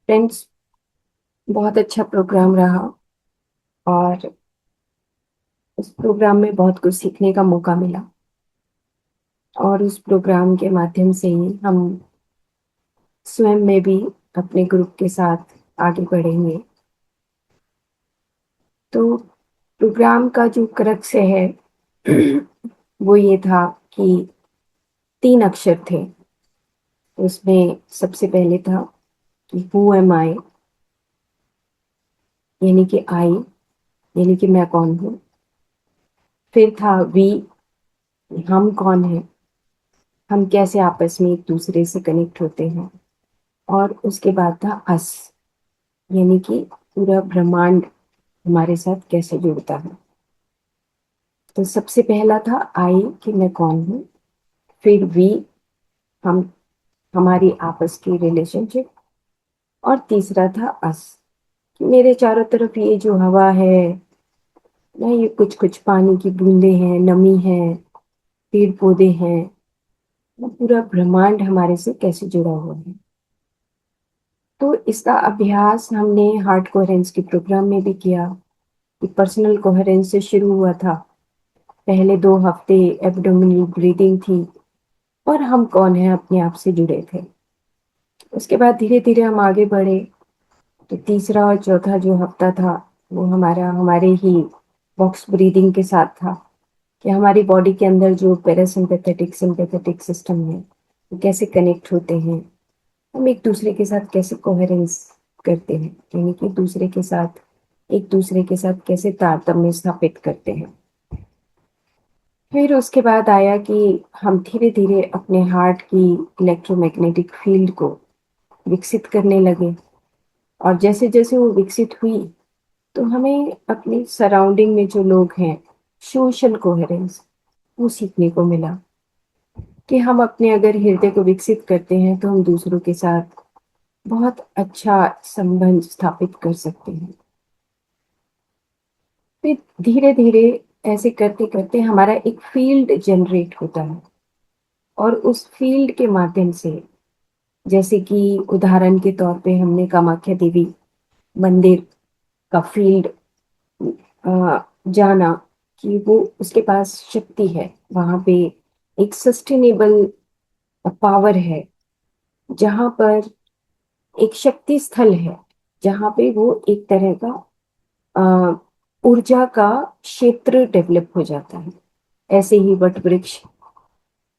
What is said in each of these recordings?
Friends, बहुत अच्छा programme रहा। और उस प्रोग्राम में बहुत कुछ सीखने का मौका मिला। और उस प्रोग्राम के माध्यम से ही हम स्वयं में भी अपने ग्रुप के साथ आगे बढ़ेंगे। तो प्रोग्राम का जो क्रक्स है वो ये था कि 3 अक्षर थे। उसमें सबसे पहले था कि हु एम आई, यानी कि आई, यानी कि मैं कौन हूँ। फिर था वी, हम कौन हैं, हम कैसे आपस में एक दूसरे से कनेक्ट होते हैं। और उसके बाद था अस, यानी कि पूरा ब्रह्मांड हमारे साथ कैसे जुड़ता है। तो सबसे पहला था आई, कि मैं कौन हूँ। फिर वी, हम, हमारी आपस की रिलेशनशिप। और तीसरा था अस, कि मेरे चारों तरफ ये जो हवा है ना, ये कुछ कुछ पानी की बूंदें हैं, नमी है, पेड़ पौधे हैं, ना पूरा ब्रह्मांड हमारे से कैसे जुड़ा हुआ है। तो इसका अभ्यास हमने हार्ट कोहेरेंस के प्रोग्राम में भी किया। कि पर्सनल कोहेरेंस से शुरू हुआ था। पहले 2 हफ्ते एब्डोमिनल ब्रीदिंग थी और हम कौन है अपने आप से जुड़े थे। उसके बाद धीरे धीरे हम आगे बढ़े। तो तीसरा और चौथा जो हफ्ता था वो हमारा हमारे ही बॉक्स ब्रीदिंग के साथ था। कि हमारी बॉडी के अंदर जो पैरासिम्पैथेटिक सिंपैथेटिक सिस्टम है वो कैसे कनेक्ट होते हैं, हम एक दूसरे के साथ कैसे कोहेरेंस करते हैं, यानी कि दूसरे के साथ एक दूसरे के साथ कैसे तारतम्य स्थापित करते हैं। फिर उसके बाद आया कि हम धीरे धीरे अपने हार्ट की इलेक्ट्रोमैग्नेटिक फील्ड को विकसित करने लगे। और जैसे जैसे वो विकसित हुई तो हमें अपनी सराउंडिंग में जो लोग हैं, सोशल कोहेरेंस, वो सीखने को मिला। कि हम अपने अगर हृदय को विकसित करते हैं तो हम दूसरों के साथ बहुत अच्छा संबंध स्थापित कर सकते हैं। फिर धीरे धीरे ऐसे करते करते हमारा एक फील्ड जनरेट होता है। और उस फील्ड के माध्यम से, जैसे कि उदाहरण के तौर पे हमने कामाख्या देवी मंदिर का फील्ड जाना। कि वो उसके पास शक्ति है, वहां पे एक सस्टेनेबल पावर है, जहां पर एक शक्ति स्थल है, जहां पे वो एक तरह का अ, ऊर्जा का क्षेत्र डेवलप हो जाता है। ऐसे ही वट वृक्ष,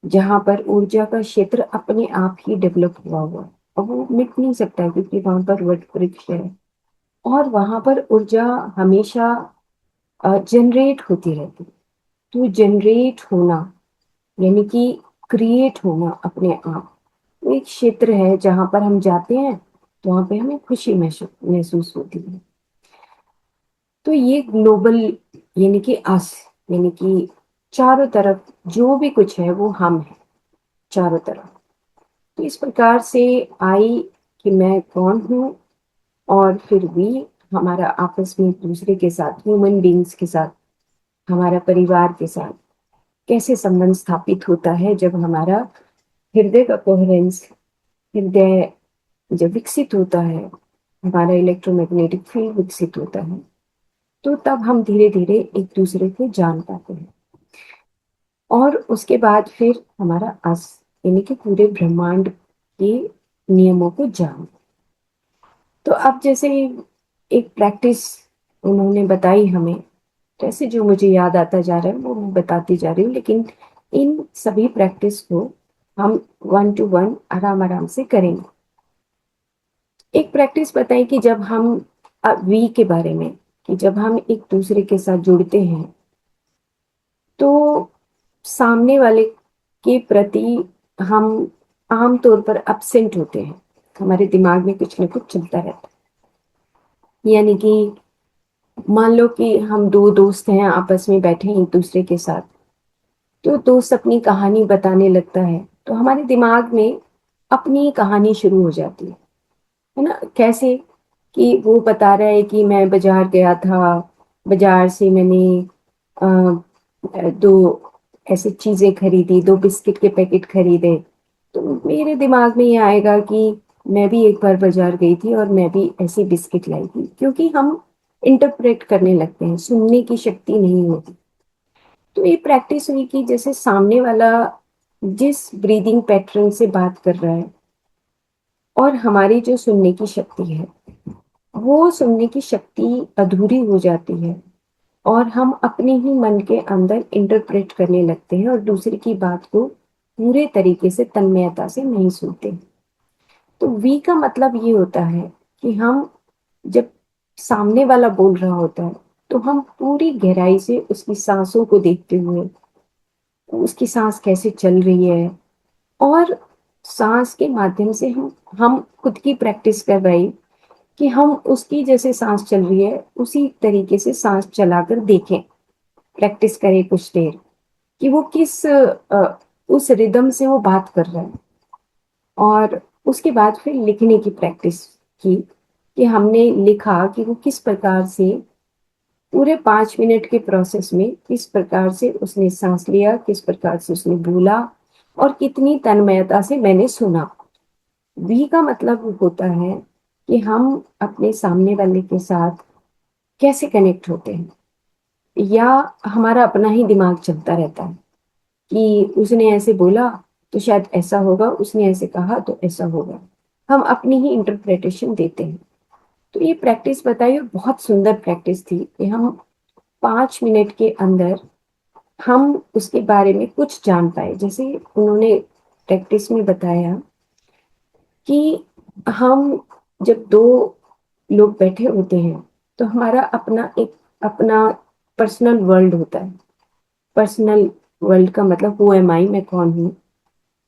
जहां पर ऊर्जा का क्षेत्र अपने आप ही डेवलप हुआ है और वो मिट नहीं सकता है, क्योंकि वहां पर वट वृक्ष है। और वहां पर ऊर्जा हमेशा जनरेट होती रहती है। तो जनरेट होना, यानी कि क्रिएट होना अपने आप, वो एक क्षेत्र है जहां पर हम जाते हैं तो वहां पे हमें खुशी महसूस होती है। तो ये ग्लोबल, यानी कि अस, यानी कि चारों तरफ जो भी कुछ है वो हम है चारों तरफ। तो इस प्रकार से आई, कि मैं कौन हूँ। और फिर भी हमारा आपस में एक दूसरे के साथ, ह्यूमन बींग्स के साथ, हमारा परिवार के साथ कैसे संबंध स्थापित होता है जब हमारा हृदय का कोहेरेंस, हृदय जब विकसित होता है, हमारा इलेक्ट्रोमैग्नेटिक फील्ड विकसित होता है, तो तब हम धीरे धीरे एक दूसरे को जान पाते हैं। और उसके बाद फिर हमारा अस, यानी कि पूरे ब्रह्मांड के नियमों को जान। तो अब जैसे एक प्रैक्टिस उन्होंने बताई हमें, जैसे जो मुझे याद आता जा रहा है वो मैं बताती जा रही हूँ। लेकिन इन सभी प्रैक्टिस को हम 1 to 1 आराम आराम से करेंगे। एक प्रैक्टिस बताई कि जब हम वी के बारे में, कि जब हम एक दूसरे के साथ जुड़ते हैं तो सामने वाले के प्रति हम आमतौर पर अपसेंट होते हैं। हमारे दिमाग में कुछ न कुछ चलता रहता है। यानी कि मान लो कि हम 2 दोस्त हैं, आपस में बैठे हैं एक दूसरे के साथ। तो दोस्त अपनी कहानी बताने लगता है तो हमारे दिमाग में अपनी कहानी शुरू हो जाती है ना। कैसे? कि वो बता रहा है कि मैं बाजार गया था, बाजार से मैंने दो ऐसी चीजें खरीदी, 2 बिस्किट के पैकेट खरीदे। तो मेरे दिमाग में ये आएगा कि मैं भी एक बार बाजार गई थी और मैं भी ऐसी बिस्किट लाई थी, क्योंकि हम इंटरप्रेट करने लगते हैं, सुनने की शक्ति नहीं होती। तो ये प्रैक्टिस हुई कि जैसे सामने वाला जिस ब्रीदिंग पैटर्न से बात कर रहा है और हमारी जो सुनने की शक्ति है, वो सुनने की शक्ति अधूरी हो जाती है और हम अपने ही मन के अंदर इंटरप्रेट करने लगते हैं और दूसरे की बात को पूरे तरीके से तन्मयता से नहीं सुनते। तो वी का मतलब ये होता है कि हम जब सामने वाला बोल रहा होता है तो हम पूरी गहराई से उसकी सांसों को देखते हुए, उसकी सांस कैसे चल रही है, और सांस के माध्यम से हम खुद की प्रैक्टिस कर रहे हैं कि हम उसकी जैसे सांस चल रही है उसी तरीके से सांस चलाकर देखें, प्रैक्टिस करें कुछ देर कि वो किस उस रिदम से वो बात कर रहा है। और उसके बाद फिर लिखने की प्रैक्टिस की कि हमने लिखा कि वो किस प्रकार से पूरे 5 मिनट के प्रोसेस में किस प्रकार से उसने सांस लिया, किस प्रकार से उसने बोला और कितनी तन्मयता से मैंने सुना। वी का मतलब होता है कि हम अपने सामने वाले के साथ कैसे कनेक्ट होते हैं, या हमारा अपना ही दिमाग चलता रहता है कि उसने ऐसे बोला तो शायद ऐसा होगा, उसने ऐसे कहा तो ऐसा होगा। हम अपनी ही इंटरप्रिटेशन देते हैं। तो ये प्रैक्टिस बताइए, बहुत सुंदर प्रैक्टिस थी कि हम 5 मिनट के अंदर हम उसके बारे में कुछ जान पाए। जैसे उन्होंने प्रैक्टिस में बताया कि हम जब दो लोग बैठे होते हैं तो हमारा अपना पर्सनल वर्ल्ड होता है। पर्सनल वर्ल्ड का मतलब हु एम आई, मैं कौन हूँ,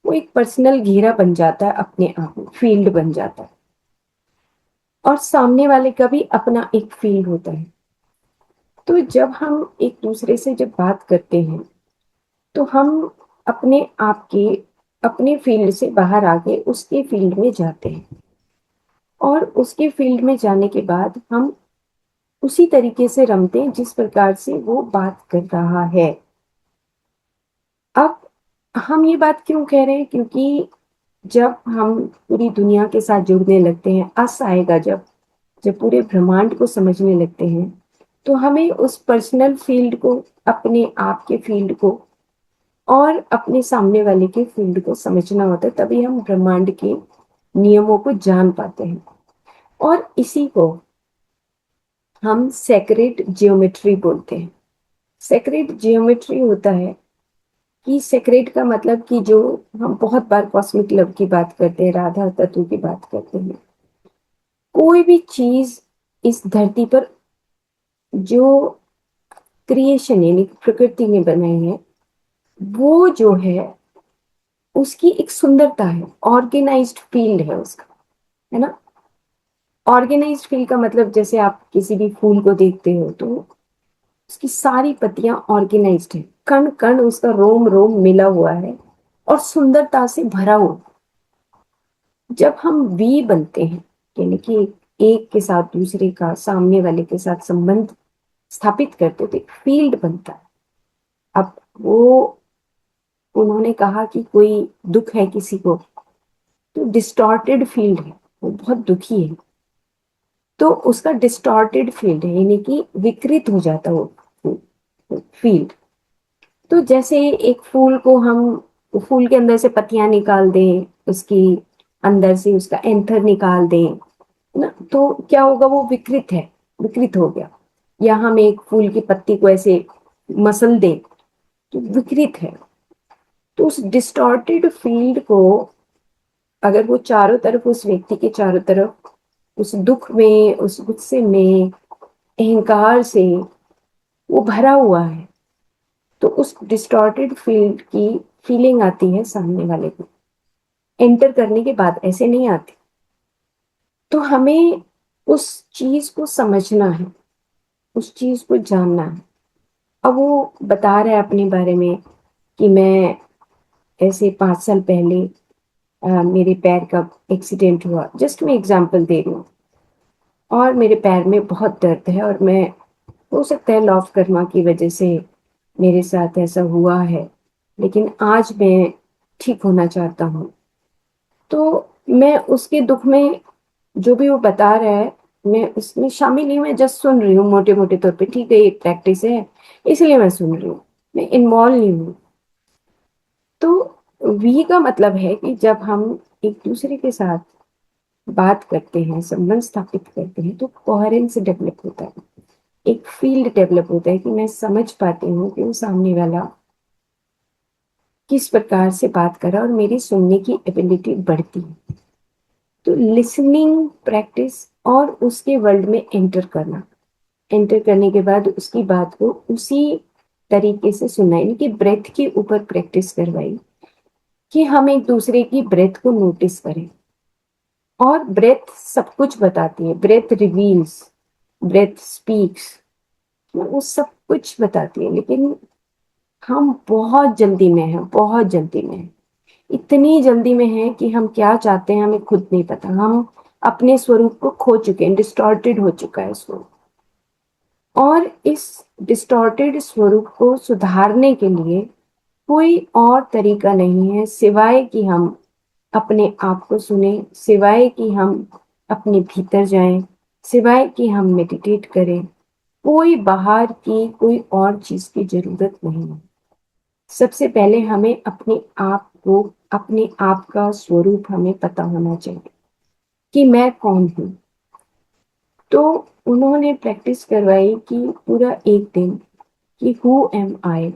वो एक पर्सनल घेरा बन जाता है, अपने आप में फील्ड बन जाता है। और सामने वाले का भी अपना एक फील्ड होता है। तो जब हम एक दूसरे से जब बात करते हैं तो हम अपने आप के अपने फील्ड से बाहर आके उसके फील्ड में जाते हैं, और उसके फील्ड में जाने के बाद हम उसी तरीके से रमते हैं जिस प्रकार से वो बात कर रहा है। अब हम ये बात क्यों कह रहे हैं, क्योंकि जब हम पूरी दुनिया के साथ जुड़ने लगते हैं, अस आएगा जब जब पूरे ब्रह्मांड को समझने लगते हैं, तो हमें उस पर्सनल फील्ड को, अपने आप के फील्ड को और अपने सामने वाले के फील्ड को समझना होता है। तभी हम ब्रह्मांड के नियमों को जान पाते हैं। और इसी को हम सेक्रेड जियोमेट्री बोलते हैं। सेक्रेड जियोमेट्री होता है कि सेक्रेड का मतलब कि जो हम बहुत बार कॉस्मिक लव की बात करते हैं, राधा तत्व की बात करते हैं, कोई भी चीज इस धरती पर जो क्रिएशन यानी प्रकृति ने बनाई है, वो जो है उसकी एक सुंदरता है, ऑर्गेनाइज्ड फील्ड है उसका, है ना। ऑर्गेनाइज्ड फील्ड का मतलब जैसे आप किसी भी फूल को देखते हो तो उसकी सारी पत्तियां ऑर्गेनाइज्ड है, कण कण उसका रोम रोम मिला हुआ है और सुंदरता से भरा हुआ। जब हम वी बनते हैं, यानी कि एक के साथ दूसरे का, सामने वाले के साथ संबंध स्थापित करते तो एक फील्ड बनता है। अब वो उन्होंने कहा कि कोई दुख है किसी को तो डिस्टॉर्टेड फील्ड है, वो बहुत दुखी है, तो उसका डिस्टॉर्टेड फील्ड है, यानी कि विकृत हो जाता है वो फील्ड। तो जैसे एक फूल को हम फूल के अंदर से पत्तियां निकाल दें, उसकी अंदर से उसका एंथर निकाल दें ना, तो क्या होगा, वो विकृत है, विकृत हो गया। या हम एक फूल की पत्ती को ऐसे मसल दें तो विकृत है। तो उस डिस्टॉर्टेड फील्ड को अगर वो चारों तरफ, उस व्यक्ति के चारों तरफ उस दुख में, उस गुस्से में, अहंकार से वो भरा हुआ है, तो उस डिस्टॉर्टेड फील्ड की फीलिंग आती है सामने वाले को, एंटर करने के बाद ऐसे नहीं आती। तो हमें उस चीज को समझना है, उस चीज को जानना है। अब वो बता रहा है अपने बारे में कि मैं ऐसे 5 साल पहले मेरे पैर का एक्सीडेंट हुआ, जस्ट मैं एग्जांपल दे रही हूँ, और मेरे पैर में बहुत दर्द है, और मैं, हो सकता है लॉ ऑफ कर्मा की वजह से मेरे साथ ऐसा हुआ है, लेकिन आज मैं ठीक होना चाहता हूँ। तो मैं उसके दुख में, जो भी वो बता रहा है, मैं उसमें शामिल नहीं, मैं जस्ट सुन रही हूँ मोटे मोटे तौर पे, ठीक है ये प्रैक्टिस है इसलिए मैं सुन रही हूँ, मैं इन्वॉल्व नहीं हूँ। तो वी का मतलब है कि जब हम एक दूसरे के साथ बात करते हैं, संबंध स्थापित करते हैं, तो कोहेरेंस डेवलप होता है, एक फील्ड डेवलप होता है कि मैं समझ पाती हूँ कि वो सामने वाला किस प्रकार से बात कर रहा है और मेरी सुनने की एबिलिटी बढ़ती है। तो लिसनिंग प्रैक्टिस और उसके वर्ल्ड में एंटर करना, एंटर करने के बाद उसकी बात को उसी तरीके से सुनना, यानी कि ब्रेथ के ऊपर प्रैक्टिस करवाई कि हम एक दूसरे की ब्रेथ को नोटिस करें। और ब्रेथ सब कुछ बताती है, ब्रेथ रिवील्स, ब्रेथ स्पीक्स, वो सब कुछ बताती है। लेकिन हम बहुत जल्दी में हैं, बहुत जल्दी में हैं, इतनी जल्दी में है कि हम क्या चाहते हैं हमें खुद नहीं पता, हम अपने स्वरूप को खो चुके हैं, डिस्टॉर्टेड हो चुका है स्वरूप। और इस डिस्टॉर्टेड स्वरूप को सुधारने के लिए कोई और तरीका नहीं है सिवाय कि हम अपने आप को सुने, सिवाय कि हम अपने भीतर जाएं, सिवाय कि हम मेडिटेट करें। कोई बाहर की कोई और चीज की जरूरत नहीं है। सबसे पहले हमें अपने आप को, अपने आप का स्वरूप हमें पता होना चाहिए कि मैं कौन हूं। तो उन्होंने प्रैक्टिस करवाई कि पूरा एक दिन कि हु एम आई,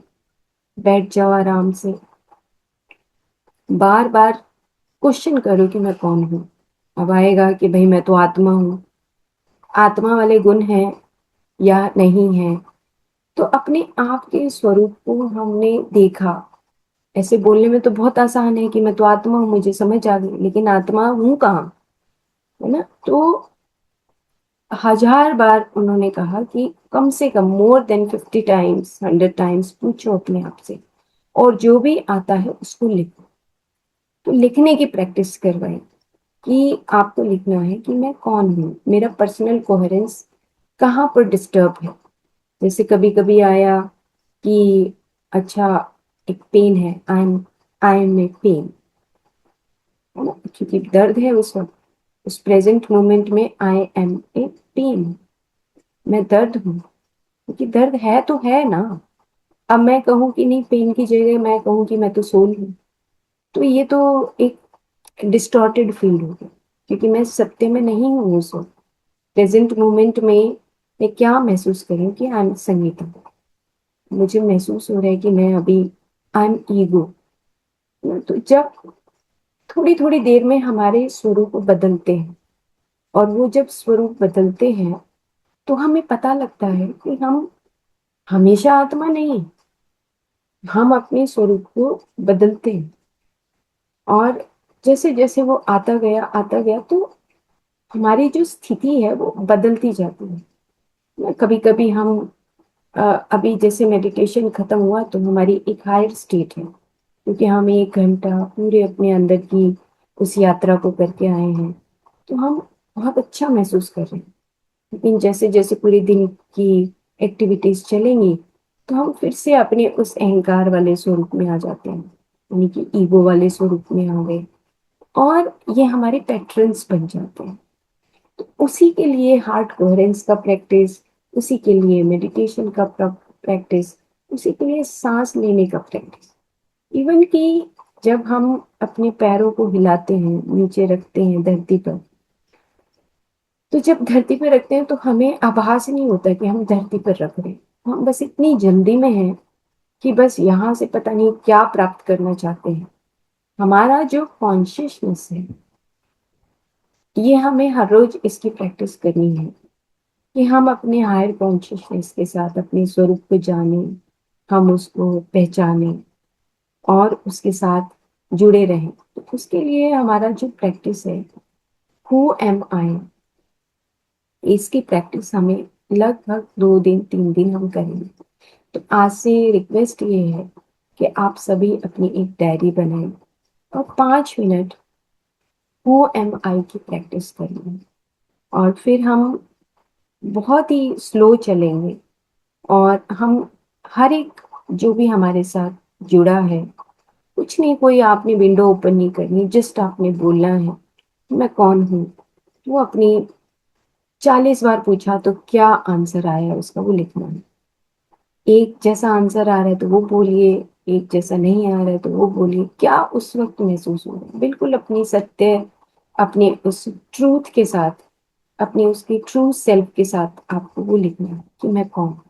बैठ जाओ आराम से, बार बार क्वेश्चन करो कि मैं कौन हूं। अब आएगा कि भाई मैं तो आत्मा हूं, आत्मा वाले गुण हैं या नहीं है। तो अपने आप के स्वरूप को हमने देखा। ऐसे बोलने में तो बहुत आसान है कि मैं तो आत्मा हूं, मुझे समझ आ गई, लेकिन आत्मा हूं कहाँ, है ना। तो 1000 बार उन्होंने कहा कि कम से कम मोर देन 50 टाइम्स, 100 टाइम्स पूछो अपने आप से, और जो भी आता है उसको लिखो। तो लिखने की प्रैक्टिस करवाई कि आपको लिखना है कि मैं कौन हूँ, मेरा पर्सनल कोहेरेंस कहाँ पर डिस्टर्ब है। जैसे कभी कभी आया कि अच्छा एक पेन है, आई एम ए पेन, है ना, क्योंकि दर्द है उस वक्त, उस प्रेजेंट मोमेंट में आई एम ए पेन, मैं दर्द हूँ, क्योंकि दर्द है तो है ना। अब मैं कहूँ कि नहीं, पेन की जगह मैं कहूँ कि मैं तो सोल हूँ, तो ये तो एक डिस्टॉर्टेड फील हो गया, क्योंकि मैं सत्य में नहीं हूँ उस वक्त। प्रेजेंट मोमेंट में मैं क्या महसूस करूँ कि आई एम संगीता, मुझे महसूस हो रहा है कि मैं अभी आई एम ईगो। तो जब थोड़ी थोड़ी देर में हमारे स्वरूप बदलते हैं, और वो जब स्वरूप बदलते हैं तो हमें पता लगता है कि हम हमेशा आत्मा नहीं, हम अपने स्वरूप को बदलते हैं। और जैसे जैसे वो आता गया तो हमारी जो स्थिति है वो बदलती जाती है। कभी कभी हम अभी जैसे मेडिटेशन खत्म हुआ तो हमारी एक हायर स्टेट है, क्योंकि हम 1 घंटा पूरे अपने अंदर की उस यात्रा को करके आए हैं, तो हम बहुत अच्छा महसूस कर रहे हैं। लेकिन जैसे जैसे पूरे दिन की एक्टिविटीज चलेंगी तो हम फिर से अपने उस अहंकार वाले स्वरूप में आ जाते हैं, यानी कि ईगो वाले स्वरूप में आ गए, और ये हमारे पैटर्न्स बन जाते हैं। तो उसी के लिए हार्ट कोहेरेंस का प्रैक्टिस, उसी के लिए मेडिटेशन का प्रैक्टिस, उसी के लिए सांस लेने का प्रैक्टिस। इवन कि जब हम अपने पैरों को हिलाते हैं, नीचे रखते हैं धरती पर, तो जब धरती पर रखते हैं तो हमें आभास नहीं होता कि हम धरती पर रख रहे हैं। हम बस इतनी जल्दी में हैं कि बस यहाँ से पता नहीं क्या प्राप्त करना चाहते हैं। हमारा जो कॉन्शियसनेस है, ये हमें हर रोज इसकी प्रैक्टिस करनी है कि हम अपने हायर कॉन्शियसनेस के साथ अपने स्वरूप को जाने, हम उसको पहचाने और उसके साथ जुड़े रहें। तो उसके लिए हमारा जो प्रैक्टिस है, हु एम आई, इसकी प्रैक्टिस हमें लगभग 2 दिन 3 दिन हम करेंगे। तो आज से रिक्वेस्ट ये है कि आप सभी अपनी एक डायरी बनाएं और 5 मिनट हु एम आई की प्रैक्टिस करेंगे। और फिर हम बहुत ही स्लो चलेंगे, और हम हर एक जो भी हमारे साथ जुड़ा है, कुछ नहीं, कोई आपने विंडो ओपन नहीं करनी, जस्ट आपने बोलना है मैं कौन हूँ। वो अपनी 40 बार पूछा तो क्या आंसर आया उसका वो लिखना है। एक जैसा आंसर आ रहा है तो वो बोलिए, एक जैसा नहीं आ रहा है तो वो बोलिए। क्या उस वक्त महसूस हो रहा है, बिल्कुल अपनी सत्य, अपने उस ट्रूथ के साथ, अपनी उसकी ट्रू सेल्फ के साथ आपको वो लिखना है कि मैं कौन हूँ।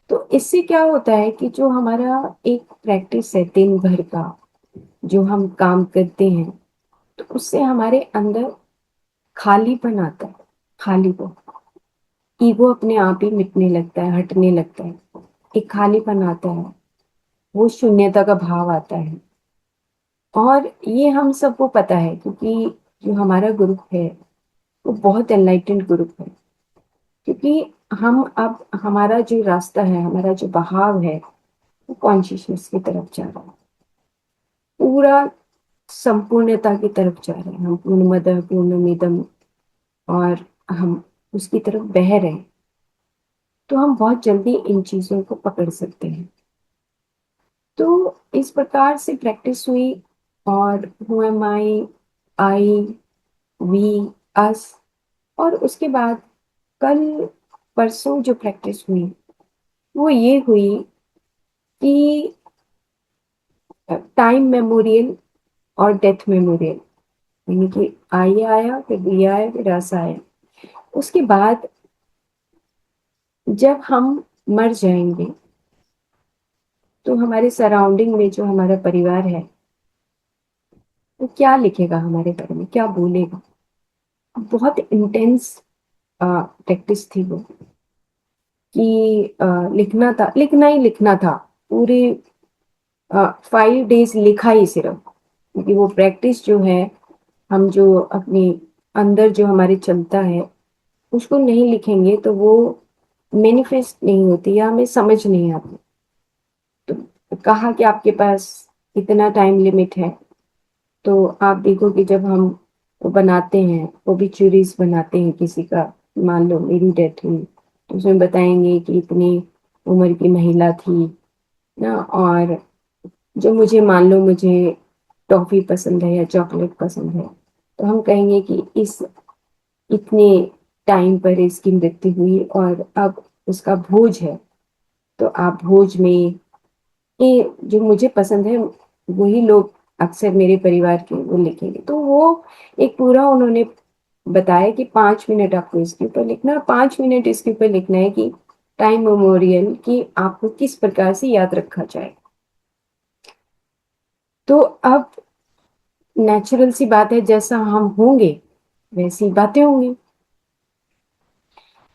तो इससे क्या होता है कि जो हमारा एक प्रैक्टिस है दिन भर का, जो हम काम करते हैं, तो उससे हमारे अंदर खालीपन आता है। खालीपन, ईगो अपने आप ही मिटने लगता है, हटने लगता है। एक खालीपन आता है, वो शून्यता का भाव आता है। और ये हम सबको पता है क्योंकि जो हमारा ग्रुप है वो बहुत एनलाइटेंड ग्रुप है। क्योंकि हम अब हमारा जो रास्ता है, हमारा जो बहाव है, वो कॉन्शियसनेस की तरफ जा रहा है, पूरा संपूर्णता की तरफ जा रहे हैं हम। पूर्णमदः पूर्णमिदम, और हम उसकी तरफ बह रहे हैं। तो हम बहुत जल्दी इन चीजों को पकड़ सकते हैं। तो इस प्रकार से प्रैक्टिस हुई, और हु एम आई, वी, अस। और उसके बाद कल परसों जो प्रैक्टिस हुई वो ये हुई कि टाइम मेमोरियल और डेथ मेमोरियल, यानी कि आई आया, फिर वी आया, फिर अस आया। उसके बाद जब हम मर जाएंगे तो हमारे सराउंडिंग में जो हमारा परिवार है वो क्या लिखेगा हमारे बारे में, क्या बोलेगा। बहुत इंटेंस प्रैक्टिस थी वो, कि लिखना था, लिखना ही लिखना था। पूरे 5 डेज लिखा ही सिर्फ, क्योंकि वो प्रैक्टिस जो है, हम जो अपने अंदर जो हमारे चलता है उसको नहीं लिखेंगे तो वो मैनिफेस्ट नहीं होती या हमें समझ नहीं आती। तो कहा कि आपके पास इतना टाइम लिमिट है। तो आप देखो कि जब हम वो बनाते हैं, ओबिचुरीज बनाते हैं किसी का, मान लो मेरी डेथ हुई तो उसमें बताएंगे कि इतनी उम्र की महिला थी ना, और जो मुझे, मान लो मुझे टॉफी पसंद है या चॉकलेट पसंद है, तो हम कहेंगे कि इस इतने टाइम पर इसकी मृत्यु हुई और अब उसका भोज है। तो आप भोज में ये जो मुझे पसंद है वही लोग अक्सर मेरे परिवार के वो लिखेंगे। तो वो एक पूरा उन्होंने बताया कि 5 मिनट आपको इसके ऊपर लिखना है, 5 मिनट इसके ऊपर लिखना है कि टाइम मेमोरियल कि आपको किस प्रकार से याद रखा जाए। तो अब नेचुरल सी बात है, जैसा हम होंगे वैसी बातें होंगी।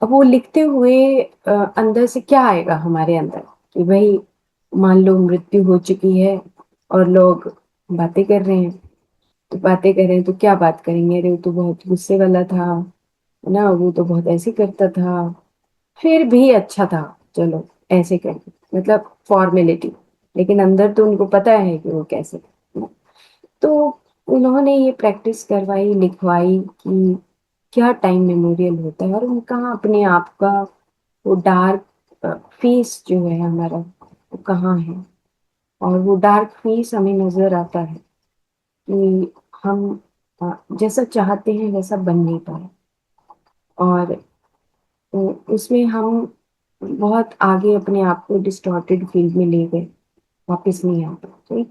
अब वो लिखते हुए अंदर से क्या आएगा हमारे अंदर, कि भाई मान लो मृत्यु हो चुकी है और लोग बातें कर रहे हैं। तो बातें कर रहे हैं तो क्या बात करेंगे, अरे वो तो बहुत गुस्से वाला था, है ना, वो तो बहुत ऐसे करता था, फिर भी अच्छा था, चलो ऐसे करके, मतलब फॉर्मेलिटी। लेकिन अंदर तो उनको पता है कि वो कैसे है। तो उन्होंने ये प्रैक्टिस करवाई, लिखवाई कि क्या टाइम मेमोरियल होता है, और उनका अपने आप का वो डार्क फेस जो है हमारा, वो कहाँ है। और वो डार्क फेस हमें नजर आता है कि हम जैसा चाहते हैं वैसा बन नहीं पाए। और उसमें हम बहुत आगे अपने आप को डिस्टॉर्टेड फील्ड में ले गए, वापस नहीं आ पाए। तो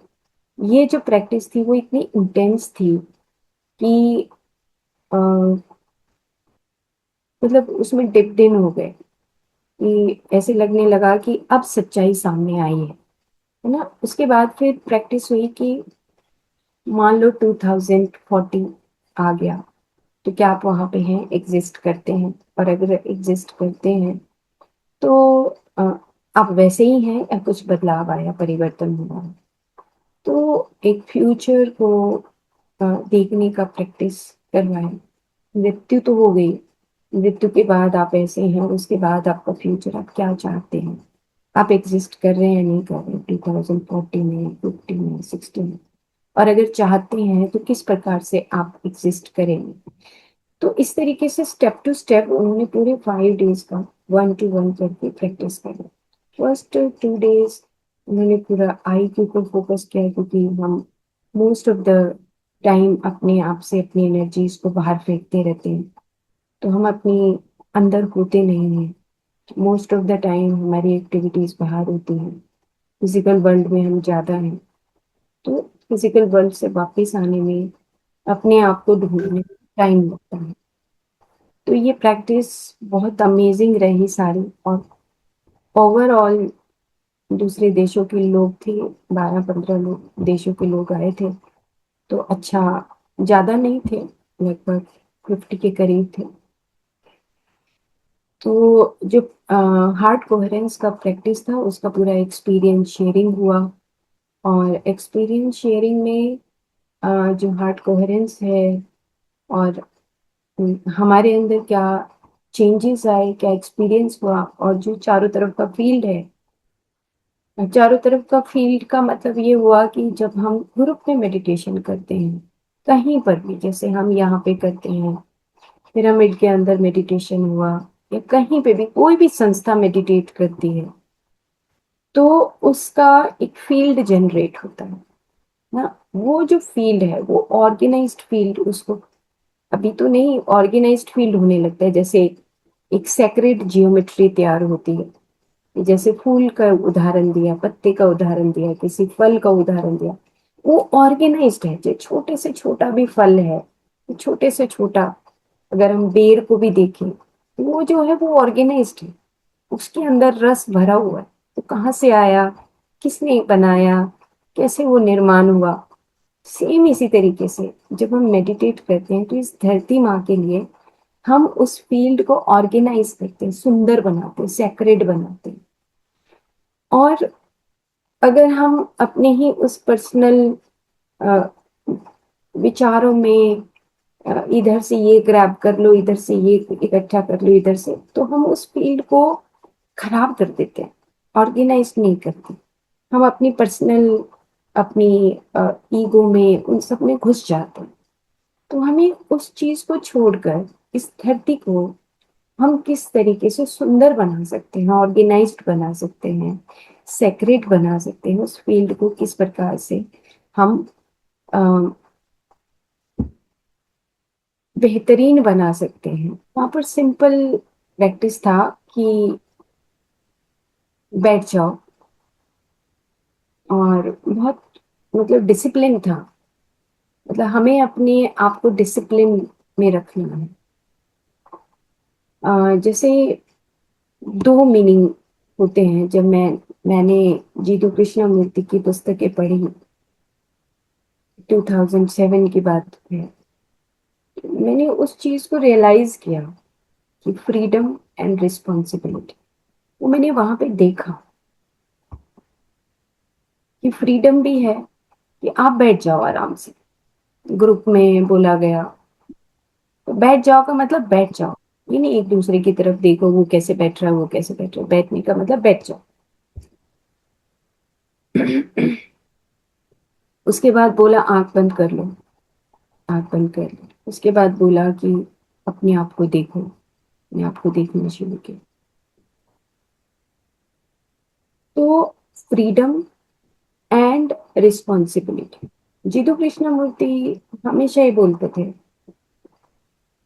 ये जो प्रैक्टिस थी वो इतनी इंटेंस थी कि अ, मतलब उसमें डिप्ड इन हो गए, कि ऐसे लगने लगा कि अब सच्चाई सामने आई है ना। उसके बाद फिर प्रैक्टिस हुई कि मान लो 2040 आ गया, तो क्या आप वहां पे हैं, एग्जिस्ट करते हैं। और अगर एग्जिस्ट करते हैं तो अ, आप वैसे ही हैं या कुछ बदलाव आया, परिवर्तन हुआ है। तो एक फ्यूचर को देखने का प्रैक्टिस करवाएं। मृत्यु तो हो गई, मृत्यु के बाद आप ऐसे हैं, उसके बाद आपका फ्यूचर, आप क्या चाहते हैं, आप एग्जिस्ट कर रहे हैं या नहीं कर रहे, 2040 में, 50 में, 60 में। और अगर चाहते हैं तो किस प्रकार से आप एग्जिस्ट करेंगे। तो इस तरीके से स्टेप टू स्टेप उन्होंने पूरे 5 डेज का 1 to 1 करके प्रैक्टिस करी। फर्स्ट 2 डेज उन्होंने पूरा आई के ऊपर फोकस किया, क्योंकि हम मोस्ट ऑफ द टाइम अपने आप से अपनी एनर्जीज को बाहर फेंकते रहते हैं, तो हम अपनी अंदर होते नहीं हैं। मोस्ट ऑफ द टाइम हमारी एक्टिविटीज बाहर होती हैं, फिजिकल वर्ल्ड में हम ज्यादा हैं। तो फिजिकल वर्ल्ड से वापस आने में, अपने आप को ढूंढने में टाइम लगता है। तो ये प्रैक्टिस बहुत अमेजिंग रही सारी। और ओवरऑल दूसरे देशों के लोग थे, 12-15 लोग देशों के लोग आए थे। तो अच्छा, ज्यादा नहीं थे, लगभग 50 के करीब थे। तो जो हार्ट कोहेरेंस का प्रैक्टिस था, उसका पूरा एक्सपीरियंस शेयरिंग हुआ। और एक्सपीरियंस शेयरिंग में जो हार्ट कोहेरेंस है, और हमारे अंदर क्या चेंजेस आए, क्या एक्सपीरियंस हुआ, और जो चारों तरफ का फील्ड है, चारों तरफ का फील्ड का मतलब ये हुआ कि जब हम ग्रुप में मेडिटेशन करते हैं, कहीं पर भी, जैसे हम यहाँ पे करते हैं, पिरामिड के अंदर मेडिटेशन हुआ, या कहीं पे भी कोई भी संस्था मेडिटेट करती है, तो उसका एक फील्ड जनरेट होता है ना। वो जो फील्ड है वो ऑर्गेनाइज्ड फील्ड, उसको अभी तो नहीं, ऑर्गेनाइज्ड फील्ड होने लगता है। जैसे एक सेक्रेड जियोमेट्री तैयार होती है, जैसे फूल का उदाहरण दिया, पत्ते का उदाहरण दिया, किसी फल का उदाहरण दिया। वो ऑर्गेनाइज्ड है, जो छोटे से छोटा भी फल है, छोटे से छोटा, अगर हम बेर को भी देखें, वो जो है वो ऑर्गेनाइज्ड है, उसके अंदर रस भरा हुआ है। तो कहाँ से आया, किसने बनाया, कैसे वो निर्माण हुआ। सेम इसी तरीके से जब हम मेडिटेट करते हैं, तो इस धरती माँ के लिए हम उस फील्ड को ऑर्गेनाइज करते हैं, सुंदर बनाते हैं, सेक्रेड बनाते हैं। और अगर हम अपने ही उस पर्सनल विचारों में इधर से ये ग्रैब कर लो, इधर से ये इकट्ठा कर लो, इधर से, तो हम उस फील्ड को खराब कर देते हैं, ऑर्गेनाइज नहीं करते। हम अपनी पर्सनल, अपनी ईगो में, उन सब में घुस जाते हैं। तो हमें उस चीज को छोड़कर इस धरती को हम किस तरीके से सुंदर बना सकते हैं, ऑर्गेनाइज्ड बना सकते हैं, सेक्रेट बना सकते हैं, उस फील्ड को किस प्रकार से हम अ, बेहतरीन बना सकते हैं। वहां पर सिंपल प्रैक्टिस था कि बैठ जाओ, और बहुत मतलब डिसिप्लिन था। मतलब हमें अपने आप को डिसिप्लिन में रखना है। जैसे दो मीनिंग होते हैं। जब मैंने जीतू कृष्णमूर्ति की पुस्तकें पढ़ी, 2007 की बात है, मैंने उस चीज को रियलाइज किया कि फ्रीडम एंड रिस्पॉन्सिबिलिटी, वो मैंने वहां पे देखा कि फ्रीडम भी है कि आप बैठ जाओ आराम से। ग्रुप में बोला गया तो बैठ जाओ का मतलब बैठ जाओ, ये नहीं एक दूसरे की तरफ देखो, वो कैसे बैठ रहा है, वो कैसे बैठ रहा है। बैठने का मतलब बैठ जाओ। उसके बाद बोला आंख बंद कर लो, आंख बंद कर लो। उसके बाद बोला कि अपने आप को देखो, अपने आप को देखना शुरू किया। तो freedom and responsibility, Jiddu Krishnamurti हमेशा ही बोलते थे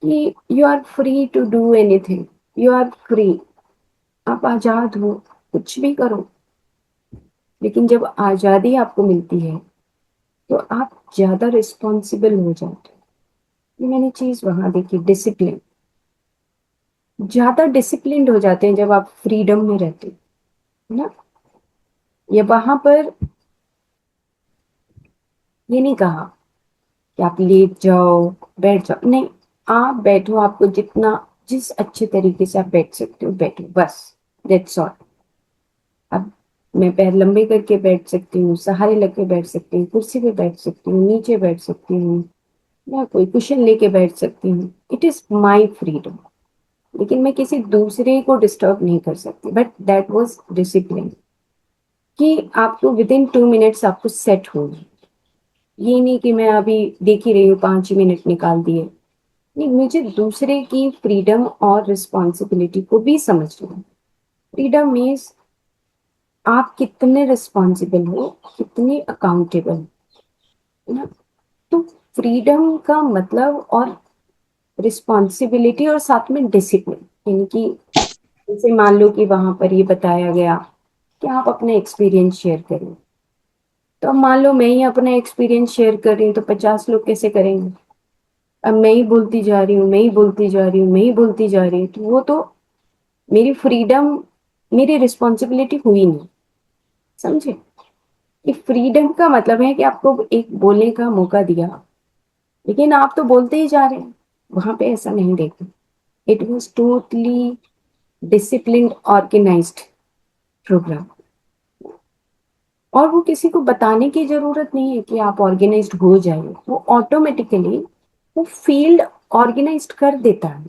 कि you are free to do anything, you are free, आप आजाद हो, कुछ भी करो। लेकिन जब आजादी आपको मिलती है, तो आप ज्यादा रिस्पॉन्सिबल हो जाते हो। ये मैंने चीज वहां देखी, डिसिप्लिन, ज्यादा डिसिप्लिन्ड हो जाते हैं जब आप फ्रीडम में रहते हो ना। ये वहां पर ये नहीं कहा कि आप लेट जाओ, बैठ जाओ, नहीं। आप बैठो, आपको जितना, जिस अच्छे तरीके से आप बैठ सकते हो बैठो, बस, दैट्स ऑल। अब मैं पैर लंबे करके बैठ सकती हूँ, सहारे लग के बैठ सकती हूँ, कुर्सी पे बैठ सकती हूँ, नीचे बैठ सकती हूँ, या कोई कुशन लेके बैठ सकती हूँ। It is my freedom. लेकिन मैं किसी दूसरे को डिस्टर्ब नहीं कर सकती। बट दैट वॉज डिसिप्लिन, कि आपको विद इन 2 मिनट्स आपको सेट होगी। ये नहीं कि मैं अभी देख ही रही हूँ, 5 ही मिनट निकाल दिए। नहीं, मुझे दूसरे की फ्रीडम और रिस्पॉन्सिबिलिटी को भी समझना है। फ्रीडम मीन्स आप कितने रिस्पॉन्सिबल हो, कितने अकाउंटेबल, है ना। तो फ्रीडम का मतलब और रिस्पॉन्सिबिलिटी और साथ में डिसिप्लिन, यानी कि जैसे मान लो कि वहां पर ये बताया गया कि आप अपने एक्सपीरियंस शेयर करें, तो अब मान लो मैं ही अपना एक्सपीरियंस शेयर कर रही हूँ तो 50 लोग कैसे करेंगे? अब मैं ही बोलती जा रही हूँ, मैं ही बोलती जा रही हूँ, मैं ही बोलती जा रही हूँ, तो वो तो मेरी फ्रीडम, मेरी रिस्पॉन्सिबिलिटी हुई नहीं। समझे? कि फ्रीडम का मतलब है कि आपको एक बोलने का मौका दिया, लेकिन आप तो बोलते ही जा रहे हैं। वहां पे ऐसा नहीं देखा। It was totally disciplined, organised program. और वो किसी को बताने की जरूरत नहीं है कि आप ऑर्गेनाइज्ड हो जाइए, वो ऑटोमेटिकली वो फील्ड ऑर्गेनाइज्ड कर देता है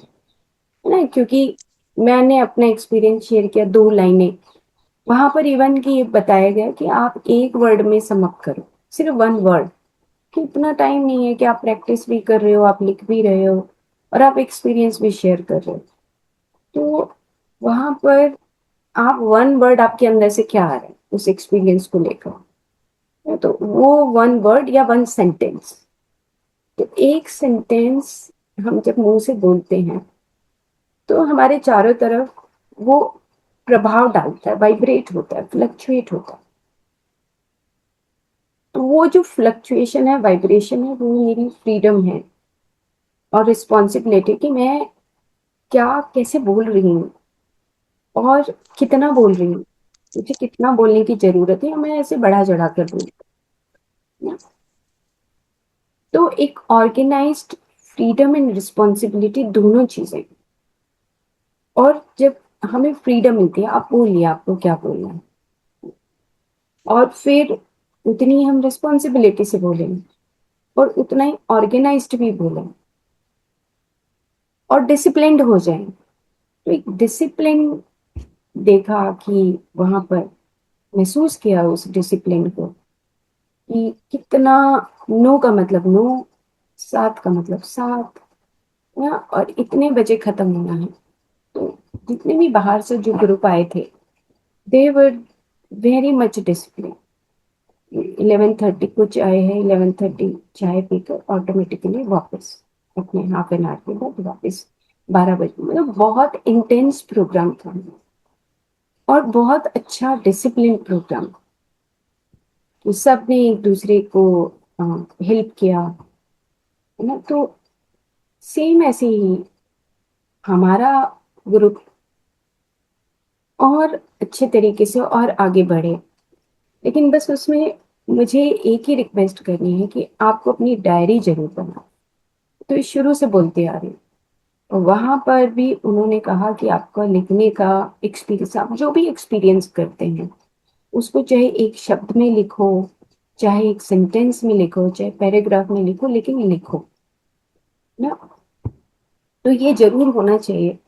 ना। क्योंकि मैंने अपना एक्सपीरियंस शेयर किया, 2 लाइनें वहां पर इवन की ये बताया गया कि आप एक वर्ड में सम अप करो, सिर्फ 1 वर्ड। कि इतना टाइम नहीं है कि आप प्रैक्टिस भी कर रहे हो, आप लिख भी रहे हो और आप एक्सपीरियंस भी शेयर कर रहे हो। तो वहां पर आप 1 वर्ड, आपके अंदर से क्या आ रहा है उस एक्सपीरियंस को लेकर, तो वो 1 वर्ड या 1 सेंटेंस। तो एक सेंटेंस हम जब मुंह से बोलते हैं तो हमारे चारों तरफ वो प्रभाव डालता है, वाइब्रेट होता है, फ्लक्चुएट होता है। तो वो जो फ्लक्चुएशन है, वाइब्रेशन है, वो मेरी फ्रीडम है और रिस्पॉन्सिबिलिटी कि मैं क्या, कैसे बोल रही हूँ और कितना बोल रही हूँ, मुझे कितना बोलने की जरूरत है, मैं ऐसे बढ़ा चढ़ा कर बोलूँ ना। तो एक ऑर्गेनाइज्ड फ्रीडम एंड रिस्पॉन्सिबिलिटी दोनों चीजें। और जब हमें फ्रीडम मिलती है, आप बोलिए आपको क्या बोलना है, और फिर उतनी हम रिस्पॉन्सिबिलिटी से बोलेंगे और उतना ही ऑर्गेनाइज्ड भी बोलें और डिसिप्लिन्ड हो जाएं। तो एक डिसिप्लिन देखा कि वहां पर महसूस किया उस डिसिप्लिन को, कि कितना नो का मतलब नो, सात का मतलब सात, या और इतने बजे खत्म होना है। तो जितने भी बाहर से जो ग्रुप आए थे, दे वर वेरी मच डिसिप्लिन। 11:30 कुछ आए हैं, 11:30 चाय पीकर ऑटोमेटिकली वापस अपने हाफ एन आवर के बाद वापस 12 बजे, मतलब बहुत इंटेंस प्रोग्राम था और बहुत अच्छा डिसिप्लिन प्रोग्राम। तो सबने एक दूसरे को हेल्प किया, है ना। तो सेम ऐसे ही हमारा ग्रुप और अच्छे तरीके से और आगे बढ़े। लेकिन बस उसमें मुझे एक ही रिक्वेस्ट करनी है कि आपको अपनी डायरी जरूर बनाओ। तो ये शुरू से बोलते आ रही हूँ। और वहां पर भी उन्होंने कहा कि आपका लिखने का एक्सपीरियंस, आप जो भी एक्सपीरियंस करते हैं उसको चाहे एक शब्द में लिखो, चाहे एक सेंटेंस में लिखो, चाहे पैराग्राफ में लिखो, लेकिन लिखो ना। तो ये जरूर होना चाहिए।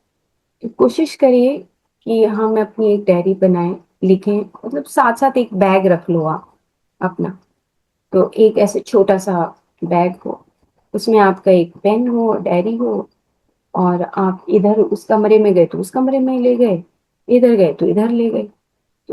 तो कोशिश करिए कि हम अपनी एक डायरी बनाएं, लिखें, मतलब साथ साथ एक बैग रख लो आप अपना। तो एक ऐसे छोटा सा बैग हो, उसमें आपका एक पेन हो, डायरी हो, और आप इधर उस कमरे में गए तो उस कमरे में ले गए, इधर गए तो इधर ले गए।